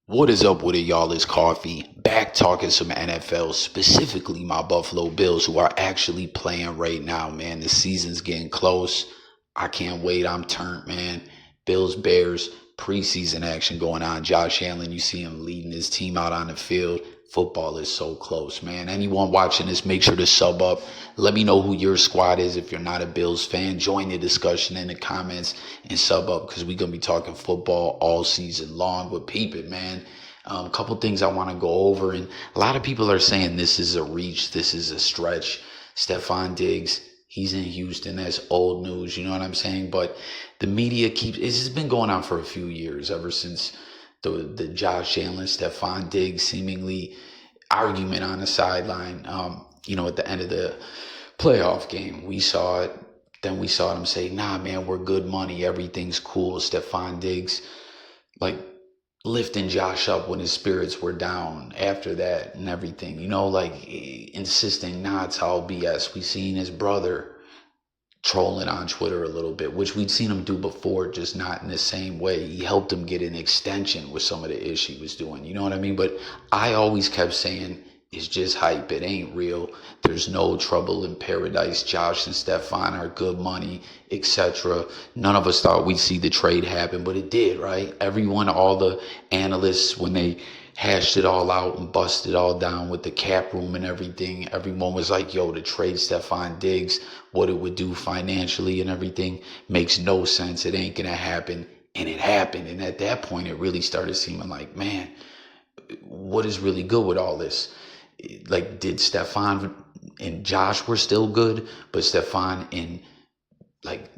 What is up with it, y'all? It's Coffee. Back talking some NFL, specifically my Buffalo Bills, who are actually playing right now, man. The season's getting close. I can't wait. I'm turned, man. Bills, Bears, preseason action going on. Josh Allen, you see him leading his team out on the field. Football is so close, man. Anyone watching this, make sure to sub up. Let me know who your squad is if you're not a Bills fan. Join the discussion in the comments and sub up because we're going to be talking football all season long. But peep it, man. A couple things I want to go over. And a lot of people are saying this is a reach. This is a stretch. Stephon Diggs, he's in Houston. That's old news. You know what I'm saying? But the media it's been going on for a few years, ever since the Josh Allen, Stephon Diggs seemingly argument on the sideline. At the end of the playoff game, we saw it. Then we saw them say, "Nah, man, we're good money. Everything's cool." Stephon Diggs, like, lifting Josh up when his spirits were down after that and everything. Insisting, "Nah, it's all BS." We seen his brother trolling on Twitter a little bit, which we'd seen him do before, just not in the same way. He helped him get an extension with some of the ish he was doing. You know what I mean? But I always kept saying, it's just hype. It ain't real. There's no trouble in paradise. Josh and Stephon are good money, etc. None of us thought we'd see the trade happen, but it did, right? Everyone, all the analysts, when they hashed it all out and busted it all down with the cap room and everything, everyone was like, yo, to trade Stephon Diggs, what it would do financially and everything makes no sense. It ain't gonna happen. And it happened. And at that point, it really started seeming like, man, what is really good with all this? Like, did Stephon and Josh were still good, but Stephon and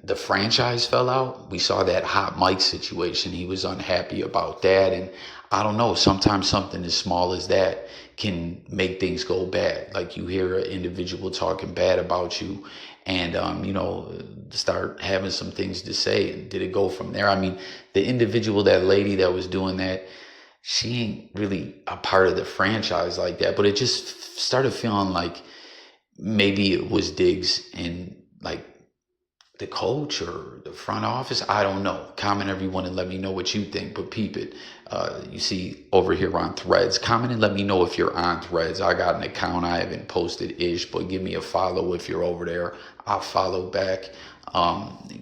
the franchise fell out? We saw that hot mic situation. He was unhappy about that. And I don't know, sometimes something as small as that can make things go bad. Like, you hear an individual talking bad about you and, start having some things to say. And did it go from there? I mean, the individual, that lady that was doing that, she ain't really a part of the franchise like that, but it just started feeling like maybe it was Diggs and the coach or the front office. I don't know. Comment, everyone, and let me know what you think. But peep it. You see over here on Threads. Comment and let me know if you're on Threads. I got an account. I haven't posted ish, but give me a follow if you're over there. I'll follow back.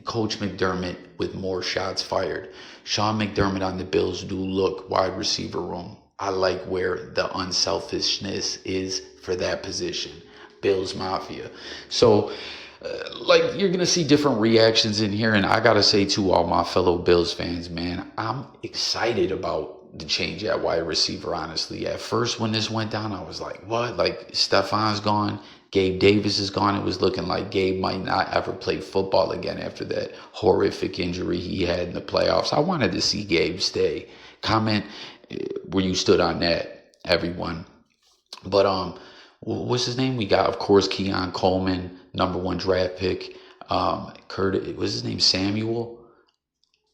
Coach McDermott with more shots fired. Sean McDermott on the Bills do look wide receiver room. I like where the unselfishness is for that position. BillsMafia. So, you're going to see different reactions in here. And I got to say to all my fellow Bills fans, man, I'm excited about the change at wide receiver, honestly. At first, when this went down, I was like, what? Like, Stephon's gone. Gabe Davis is gone. It was looking like Gabe might not ever play football again after that horrific injury he had in the playoffs. I wanted to see Gabe stay. Comment where you stood on that, everyone. But what's his name? We got, of course, Keon Coleman, #1 draft pick. Kurt, what's his name? Samuel.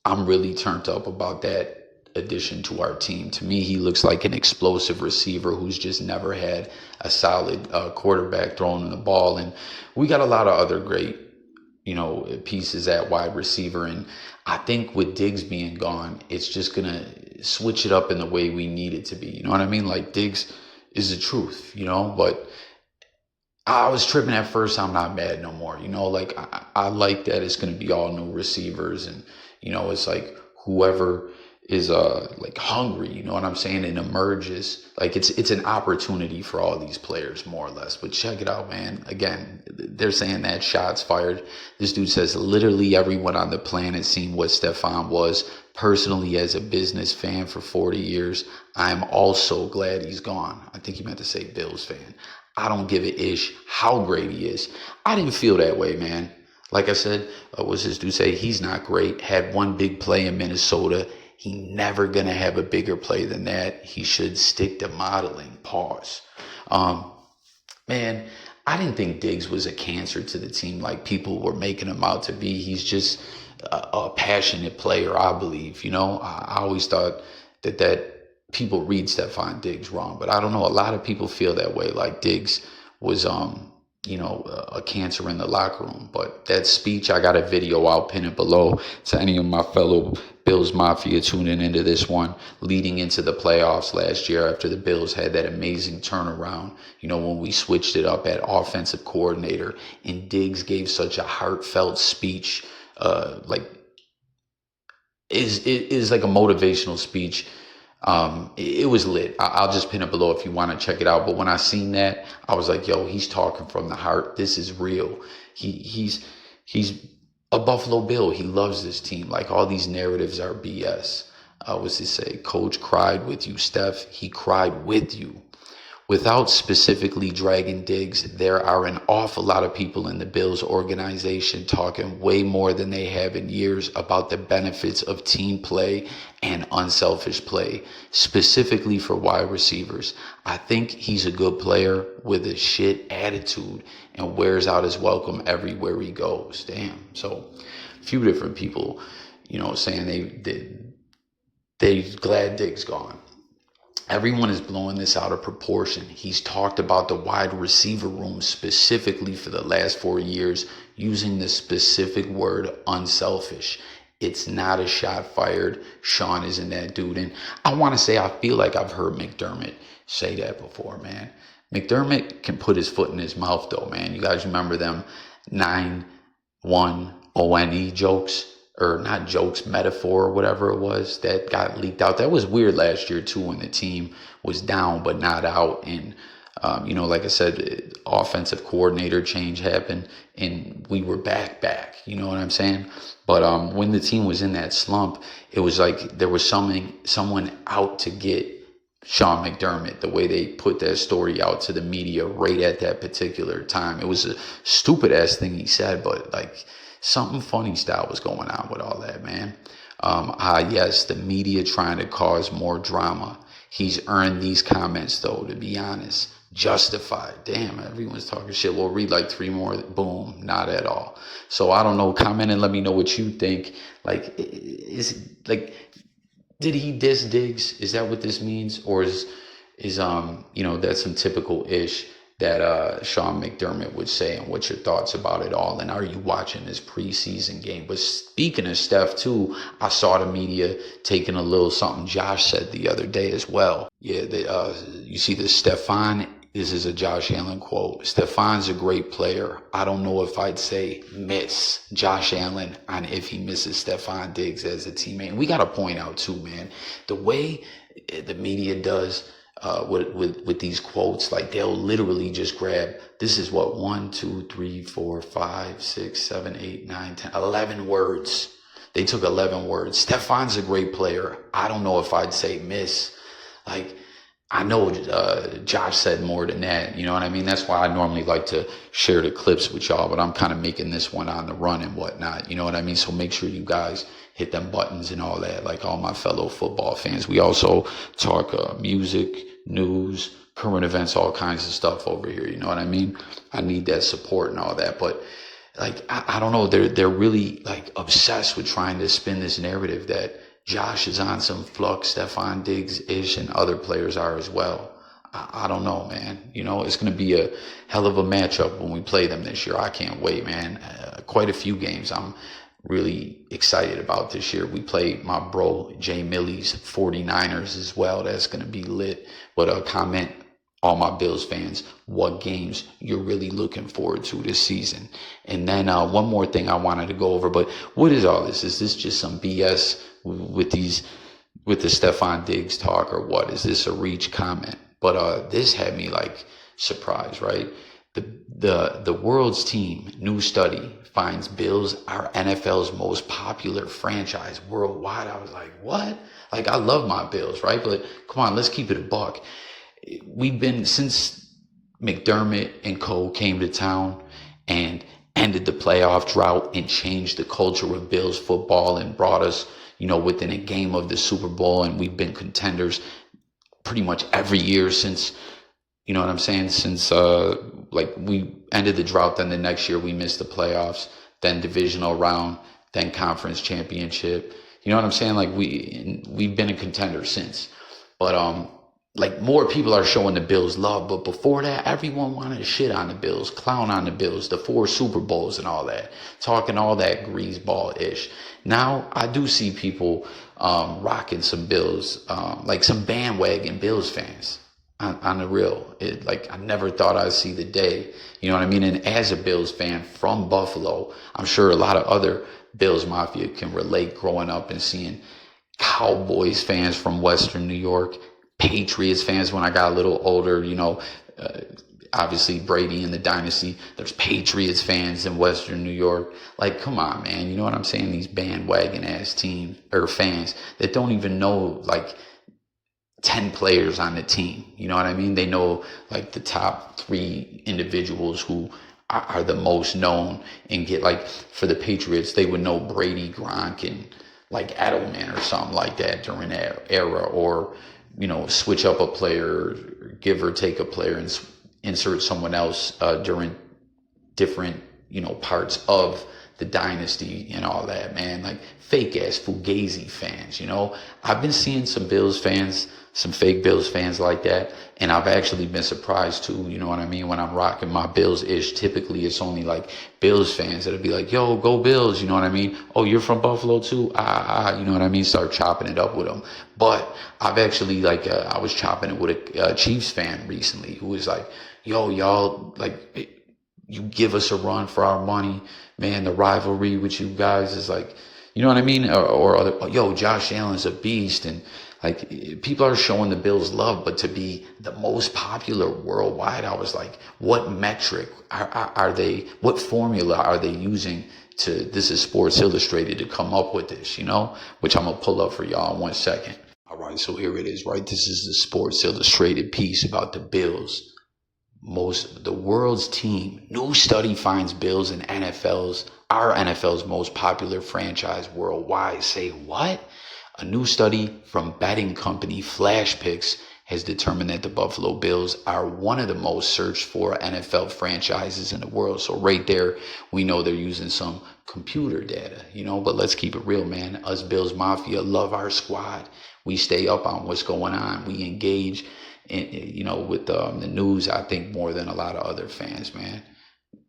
I'm really turned up about that addition to our team. To me, he looks like an explosive receiver who's just never had a solid quarterback throwing the ball. And we got a lot of other great, pieces at wide receiver. And I think with Diggs being gone, it's just going to switch it up in the way we need it to be. You know what I mean? Like, Diggs is the truth, but I was tripping at first. I'm not mad no more. I like that it's going to be all new receivers. And, it's like whoever is hungry, you know what I'm saying, and emerges, like it's an opportunity for all these players, more or less. But check it out, man. Again, they're saying that shots fired. This dude says literally everyone on the planet seen what Stephon was. Personally, as a business fan for 40 years, I'm also glad he's gone. I think he meant to say Bills fan. I don't give a ish how great he is. I didn't feel that way, man. Like I said, what's this dude say? He's not great. Had one big play in Minnesota. He never going to have a bigger play than that. He should stick to modeling. Pause. Man, I didn't think Diggs was a cancer to the team like people were making him out to be. He's just a passionate player, I believe. I always thought that people read Stephon Diggs wrong, but I don't know. A lot of people feel that way. Like, Diggs was a cancer in the locker room. But that speech, I got a video, I'll pin it below to any of my fellow Bills Mafia tuning into this one, leading into the playoffs last year after the Bills had that amazing turnaround, when we switched it up at offensive coordinator, and Diggs gave such a heartfelt speech, like is like a motivational speech. It was lit. I'll just pin it below if you want to check it out. But when I seen that, I was like, yo, he's talking from the heart. This is real. He's a Buffalo Bill. He loves this team. Like, all these narratives are BS. What's he say? Coach cried with you, Steph. He cried with you. Without specifically dragging Diggs, there are an awful lot of people in the Bills organization talking way more than they have in years about the benefits of team play and unselfish play, specifically for wide receivers. I think he's a good player with a shit attitude and wears out his welcome everywhere he goes. Damn. So a few different people, saying they glad Diggs gone. Everyone is blowing this out of proportion. He's talked about the wide receiver room specifically for the last 4 years using the specific word unselfish. It's not a shot fired. Sean isn't that dude. And I want to say, I feel like I've heard McDermott say that before, man. McDermott can put his foot in his mouth, though, man. You guys remember them 9-1 ONE jokes? Or not jokes, metaphor, or whatever it was that got leaked out. That was weird last year too, when the team was down but not out. And, like I said, offensive coordinator change happened and we were back. You know what I'm saying? But when the team was in that slump, it was like there was someone out to get Sean McDermott, the way they put that story out to the media right at that particular time. It was a stupid ass thing he said, but like, something funny style was going on with all that, man. Yes, the media trying to cause more drama. He's earned these comments, though, to be honest. Justified. Damn, everyone's talking shit. We'll read like 3 more. Boom, not at all. So I don't know. Comment and let me know what you think. Like, did he diss Diggs? Is that what this means? Or is that's some typical ish that Sean McDermott would say, and what's your thoughts about it all? And are you watching this preseason game? But speaking of Steph too, I saw the media taking a little something Josh said the other day as well. Yeah, you see this Stefan, this is a Josh Allen quote. Stefan's a great player. I don't know if I'd say miss Josh Allen on if he misses Stefan Diggs as a teammate. And we got to point out too, man, the way the media does with these quotes, like they'll literally just grab, this is what, 1, 2, 3, 4, 5, 6, 7, 8, 9, 10, 11 words. They took 11 words. Stefan's a great player. I don't know if I'd say miss. Like, I know Josh said more than that. You know what I mean? That's why I normally like to share the clips with y'all, but I'm kind of making this one on the run and whatnot. You know what I mean? So make sure you guys hit them buttons and all that, like all my fellow football fans. We also talk music, news, current events, all kinds of stuff over here. You know what I mean? I need that support and all that. But like, I don't know. They're really like obsessed with trying to spin this narrative that Josh is on some flux, Stefan Diggs-ish, and other players are as well. I don't know, man. It's going to be a hell of a matchup when we play them this year. I can't wait, man. Quite a few games I'm really excited about this year. We play my bro Jay Millie's 49ers as well. That's going to be lit. But comment, all my Bills fans, what games you're really looking forward to this season. And then one more thing I wanted to go over, but what is all this? Is this just some BS with the Stefan Diggs talk, or what? Is this a reach comment? But this had me like surprised, right? The world's team, new study, finds Bills are NFL's most popular franchise worldwide. I was like, what? Like, I love my Bills, right? But come on, let's keep it a buck. We've been, since McDermott and co came to town and ended the playoff drought and changed the culture of Bills football and brought us, within a game of the Super Bowl, and we've been contenders pretty much every year since, you know what I'm saying? Since like we ended the drought, then the next year we missed the playoffs, then divisional round, then conference championship. You know what I'm saying? Like we've been a contender since. But like more people are showing the Bills love, but before that, everyone wanted to shit on the Bills, clown on the Bills, the 4 Super Bowls and all that, talking all that greaseball ish. Now I do see people rocking some Bills, like some bandwagon Bills fans. On the real, like I never thought I'd see the day. You know what I mean? And as a Bills fan from Buffalo, I'm sure a lot of other Bills Mafia can relate growing up and seeing Cowboys fans from Western New York, Patriots fans when I got a little older, uh, obviously Brady and the dynasty. There's Patriots fans in Western New York. Like, come on, man. You know what I'm saying? These bandwagon ass team or fans that don't even know like 10 players on the team. You know what I mean? They know like the top 3 individuals who are the most known and get like for the Patriots, they would know Brady, Gronk, and like Edelman or something like that during that era, or switch up a player, give or take a player, and insert someone else during different parts of the dynasty and all that, man. Like fake ass Fugazi fans. I've been seeing some Bills fans, some fake Bills fans like that, and I've actually been surprised too. You know what I mean? When I'm rocking my Bills ish, typically it's only like Bills fans that'll be like, "Yo, go Bills!" You know what I mean? Oh, you're from Buffalo too? You know what I mean? Start chopping it up with them. But I've actually I was chopping it with a Chiefs fan recently who was like, "Yo, y'all like." You give us a run for our money, man. The rivalry with you guys is like, you know what I mean? Or other, yo, Josh Allen's a beast. And like, people are showing the Bills love, but to be the most popular worldwide, I was like, what metric are they, what formula are they using this is Sports Illustrated to come up with this, which I'm going to pull up for y'all in 1 second. All right, so here it is, right? This is the Sports Illustrated piece about the Bills. The world's team. New study finds Bills and our NFL's most popular franchise worldwide. Say what? A new study from betting company Flash Picks has determined that the Buffalo Bills are one of the most searched for NFL franchises in the world. So right there, we know they're using some computer data, but let's keep it real, man. Us Bills Mafia love our squad. We stay up on what's going on. We engage with the news, I think, more than a lot of other fans, man.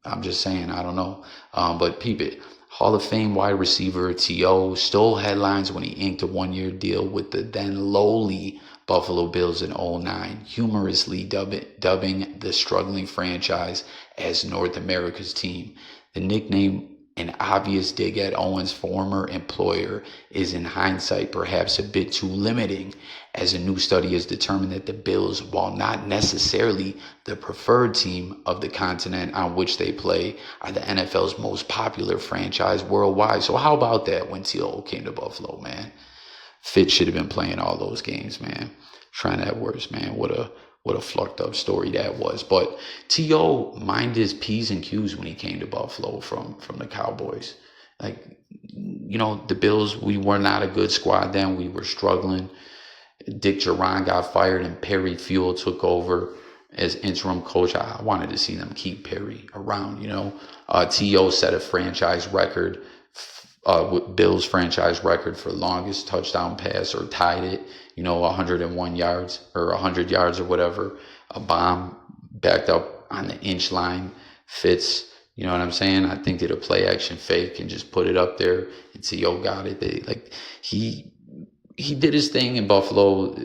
I'm just saying, I don't know. But peep it. Hall of Fame wide receiver T.O. stole headlines when he inked a 1-year deal with the then lowly Buffalo Bills in 2009, humorously dubbing the struggling franchise as North America's team. The nickname, an obvious dig at Owen's former employer, is in hindsight perhaps a bit too limiting, as a new study has determined that the Bills, while not necessarily the preferred team of the continent on which they play, are the NFL's most popular franchise worldwide. So how about that when T.O. came to Buffalo, man? Fitz should have been playing all those games, man. Trying that worse, man. What a fucked up story that was. But T.O. minded his P's and Q's when he came to Buffalo from the Cowboys. Like, the Bills, we were not a good squad then. We were struggling. Dick Duran got fired and Perry Fuel took over as interim coach. I wanted to see them keep Perry around, T.O. set a franchise record, Bills franchise record for longest touchdown pass, or tied it, 101 yards or 100 yards or whatever. A bomb backed up on the inch line. Fitz, you know what I'm saying? I think did a play action fake and just put it up there, and T.O. got it. He did his thing in Buffalo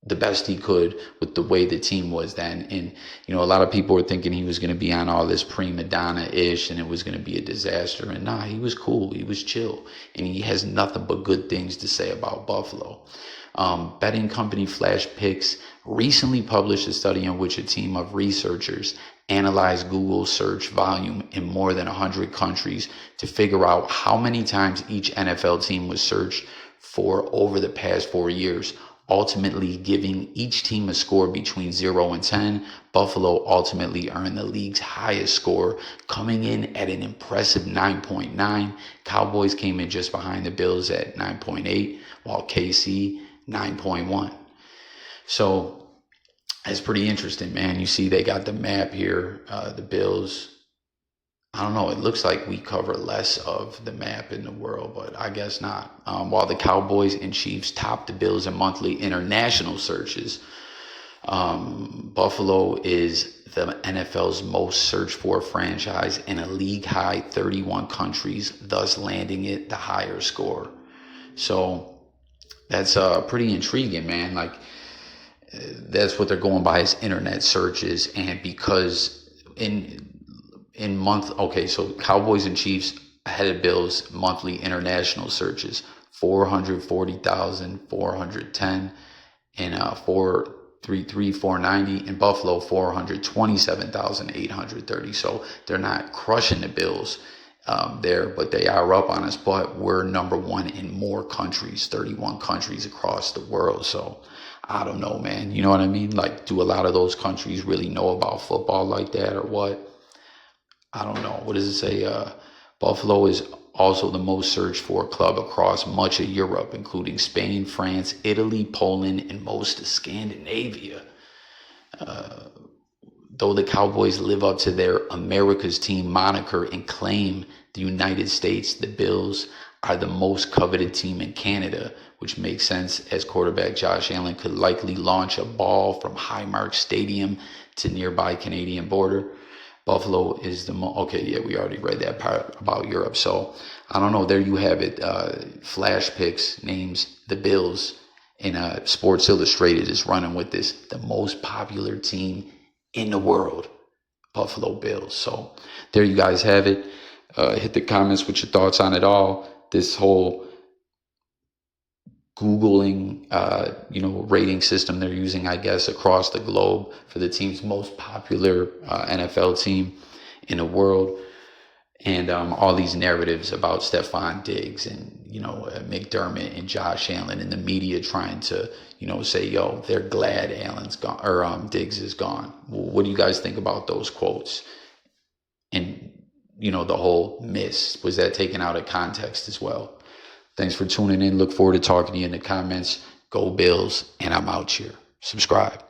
the best he could with the way the team was then. And, a lot of people were thinking he was going to be on all this prima donna-ish and it was going to be a disaster. And nah, he was cool. He was chill. And he has nothing but good things to say about Buffalo. Betting company Flash Picks recently published a study in which a team of researchers analyzed Google search volume in more than 100 countries to figure out how many times each NFL team was searched for over the past 4 years, ultimately giving each team a score between 0 and 10. Buffalo ultimately earned the league's highest score, coming in at an impressive 9.9. Cowboys came in just behind the Bills at 9.8, while KC 9.1. So it's pretty interesting, man. You see they got the map here, the Bills. I don't know. It looks like we cover less of the map in the world, but I guess not. While the Cowboys and Chiefs top the Bills in monthly international searches, Buffalo is the NFL's most searched for franchise in a league high 31 countries, thus landing it the higher score. So that's pretty intriguing, man. Like, that's what they're going by as internet searches. And because in month, okay, so Cowboys and Chiefs ahead of Bills monthly international searches, 440,410, and 433,490 in Buffalo, 427,830. So they're not crushing the Bills there, but they are up on us. But we're number one in more countries, 31 countries across the world. So I don't know, man. You know what I mean? Like, do a lot of those countries really know about football like that, or what? I don't know. What does it say? Buffalo is also the most searched for club across much of Europe, including Spain, France, Italy, Poland, and most of Scandinavia. Though the Cowboys live up to their America's team moniker and claim the United States, the Bills are the most coveted team in Canada, which makes sense as quarterback Josh Allen could likely launch a ball from Highmark Stadium to nearby Canadian border. Buffalo is the most, okay, yeah, we already read that part about Europe. So I don't know. There you have it. Flash Picks names the Bills, and Sports Illustrated is running with this, the most popular team in the world, Buffalo Bills. So there you guys have it. Hit the comments with your thoughts on it all. This whole Googling, rating system they're using, I guess, across the globe for the team's most popular NFL team in the world. And all these narratives about Stephon Diggs and, McDermott and Josh Allen, and the media trying to, say, yo, they're glad Allen's gone, or Diggs is gone. Well, what do you guys think about those quotes? And, the whole miss, was that taken out of context as well? Thanks for tuning in. Look forward to talking to you in the comments. Go Bills, and I'm out here. Subscribe.